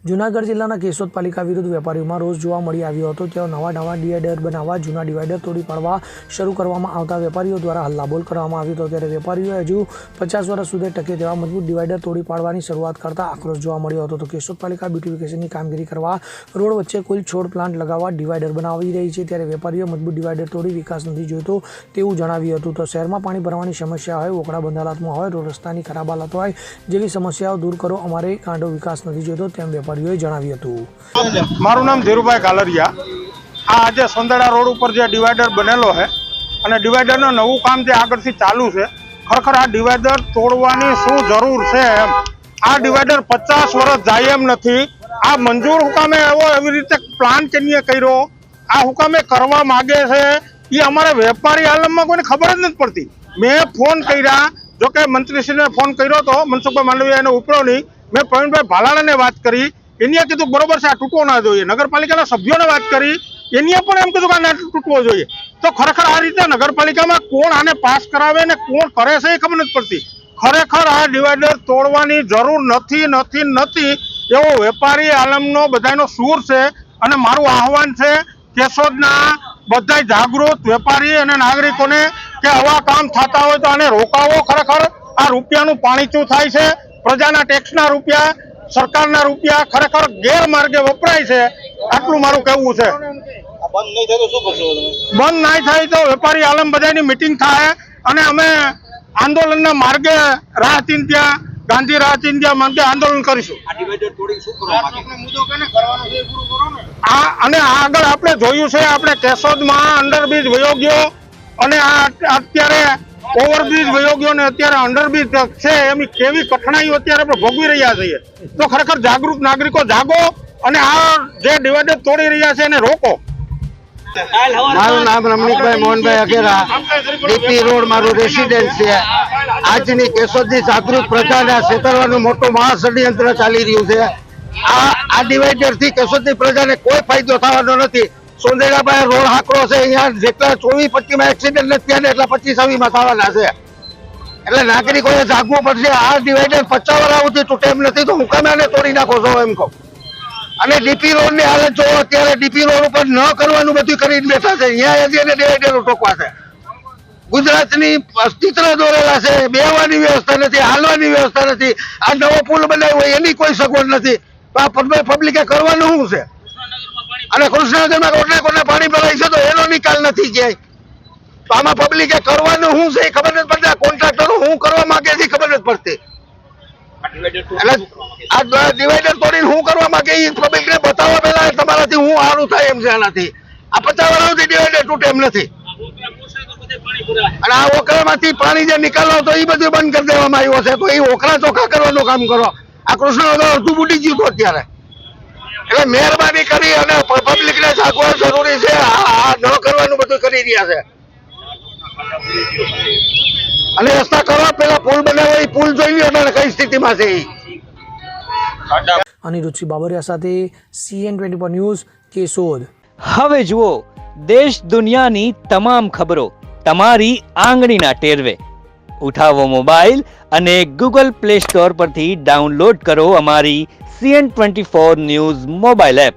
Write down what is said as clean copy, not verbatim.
જૂનાગઢ જિલ્લાના કેશોદ પાલિકા વિરુદ્ધ વેપારીઓમાં રોષ જોવા મળી આવ્યો હતો। તેઓ નવા ડિવાઈડર બનાવવા જૂના ડિવાઈડર તોડી પાડવા શરૂ કરવામાં આવતા વેપારીઓ દ્વારા હલ્લાબોલ કરવામાં આવ્યો હતો। ત્યારે વેપારીઓએ હજુ 50 વર્ષ સુધી ટકે તેવા મજબૂત ડિવાઈડર તોડી પાડવાની શરૂઆત કરતા આક્રોશ જોવા મળ્યો હતો। તો કેશોદ પાલિકા બ્યુટિફિકેશનની કામગીરી કરવા રોડ વચ્ચે કુલ છોડ પ્લાન્ટ લગાવવા ડિવાઈડર બનાવી રહી છે, ત્યારે વેપારીઓ મજબૂત ડિવાઈડર તોડી વિકાસ નથી જોઈતો તેવું જણાવ્યું હતું। તો શહેરમાં પાણી ભરવાની સમસ્યા હોય, ઓકળા બંધ હાલતમાં હોય, રોડ રસ્તાની ખરાબ હાલત હોય જેવી સમસ્યાઓ દૂર કરો, અમારે કાંડો વિકાસ નથી જોઈતો તેમ વેપારીઓએ જણાવ્યું હતું। મારું નામ ધીરુભાઈ કાલરિયા। આ આજે સોંદડા રોડ ઉપર જે ડિવાઈડર બનેલો છે અને ડિવાઈડરનું નવું કામ જે આગળથી ચાલુ છે, ખરેખર આ ડિવાઈડર તોડવાની શું જરૂર છે? આ ડિવાઈડર 50 વર્ષ જાય એમ નથી। આ મંજૂર હુકામે એવી રીતે પ્લાન કેનીએ કર્યો, આ હુકામે કરવા માગે છે એ અમારે વેપારી આલમમાં કોઈને ખબર જ નથી પડતી। મેં ફોન કર્યા, જોકે મંત્રીશ્રીને ફોન કર્યો હતો, મનસુખભાઈ માંડવીયા એને ઉપડ્યો નહીં। મેં પ્રવીણભાઈ ભાલાળાને વાત કરી, એનીએ કીધું બરોબર છે, આ તૂટવો ના જોઈએ। નગરપાલિકાના સભ્યોને વાત કરી, એનીએ પણ એમ કીધું કે આ તૂટવો જોઈએ। તો ખરેખર આ રીતે નગરપાલિકામાં કોણ આને પાસ કરાવે ને કોણ કરે છે એ ખબર નથી પડતી। ખરેખર આ ડિવાઈડર તોડવાની જરૂર નથી એવો વેપારી આલમનો બધાનો સૂર છે। અને મારું આહવાન છે કેશોદના બધા જાગૃત વેપારી અને નાગરિકોને કે આવા કામ થતા હોય તો આને રોકાવો। ખરેખર આ રૂપિયાનું પાણીચું થાય છે, પ્રજાના ટેક્સના રૂપિયા, સરકારના રૂપિયા ખરેખર ગેરમાર્ગે વપરાય છે। આટલું મારું કહેવું છે। બંધ નહીં થાય તો વેપારી આલમ બધાની મિટિંગ થાય અને અમે આંદોલનના માર્ગે રાહ ચિંત્યા, ગાંધી રાહ ચિંત્યા માર્ગે આંદોલન કરીશું। અને આગળ આપણે જોયું છે, આપણે કેશોદમાં અંડરબ્રિજ વયો ગયો અને અત્યારે ઓવરબ્રિજ વયો ગયો ને અત્યારે અંડરબ્રિજ છે, એમની કેવી કઠણાઈઓ અત્યારે આપણે ભોગવી રહ્યા છીએ। તો ખરેખર જાગૃત નાગરિકો જાગો અને આ જે ડિવાઈડર તોડી રહ્યા છે એને રોકો। મારું નામ રમણીકભાઈ મોહનભાઈ અઘેરા, ડીપી રોડ મારું રેસિડેન્સ છે। આજની કેશોદની જાગૃત પ્રજાને છેતરવાનું મોટું મહાષડયંત્ર ચાલી રહ્યું છે। આ ડિવાઈડર થી કેશોદની પ્રજાને કોઈ ફાયદો થવાનો નથી। સોંદેડાભાઈ રોડ હાકરો છે, અહીંયા જેટલા 24-25 એક્સિડન્ટ નથી થયા એટલા 25-26 થવાના છે। એટલે નાગરિકોએ જાગવું પડશે। આ ડિવાઈડર 50 વર્ષ સુધી તૂટે એમ નથી, તો હું કામ આને તોડી નાખો છો એમ કહું। અને ડીપી રોડ ની હાલત જો અત્યારે ડીપી રોડ ઉપર ન કરવાનું બધું કરીને બેઠા છે, અહીંયા ડિવાઈડરો ટોકવા છે। ગુજરાતની અસ્તિત્વ દોરેલા છે, બેહવાની વ્યવસ્થા નથી, હાલવાની વ્યવસ્થા નથી। આ નવો પુલ બનાવ્યો હોય એની કોઈ સગવડ નથી, તો આ પબ્લિકે કરવાનું શું છે? અને કૃષ્ણનગરમાં કોટલા પાણી ભરાય છે તો એનો નિકાલ નથી ક્યાંય। તો આમાં પબ્લિકે કરવાનું શું છે એ ખબર નથી પડતી। આ કોન્ટ્રાક્ટરો શું કરવા માંગે છે ખબર નથી પડતી। આ ડિવાઈડર તોડીને શું કરવા માંગે એ પબ્લિકને બતાવવા પહેલા તમારાથી હું સારું થાય એમ છે આનાથી। આ 50 વર્ષથી ડિવાઈડર તૂટે એમ નથી। અને આ ઓકરામાંથી પાણી જે નિકાલ આવતો એ બધું બંધ કરી દેવામાં આવ્યો છે, તો એ ઓકરા ચોખ્ખા કરવાનું કામ કરો। આ કૃષ્ણનગર અડધું બુડી ગયું હતું અત્યારે। એટલે મહેરબાની કરી અને પબ્લિકને જાગવા જરૂરી છે। આ ન કરવાનું બધું કરી રહ્યા છે। અને રસ્તા કરવા પેલા પુલ બનાવ્યો, એ પુલ જોઈ લો કઈ સ્થિતિમાં છે। અનિરુદ્ધ બાબરિયા સાથે CN24 ન્યૂઝ કેશોદ। હવે જુઓ દેશ દુનિયાની તમામ ખબરો તમારી આંગળીના ટેરવે। ઉઠાવો મોબાઈલ અને ગૂગલ પ્લે સ્ટોર પરથી ડાઉનલોડ કરો અમારી CN24 ન્યૂઝ મોબાઈલ એપ।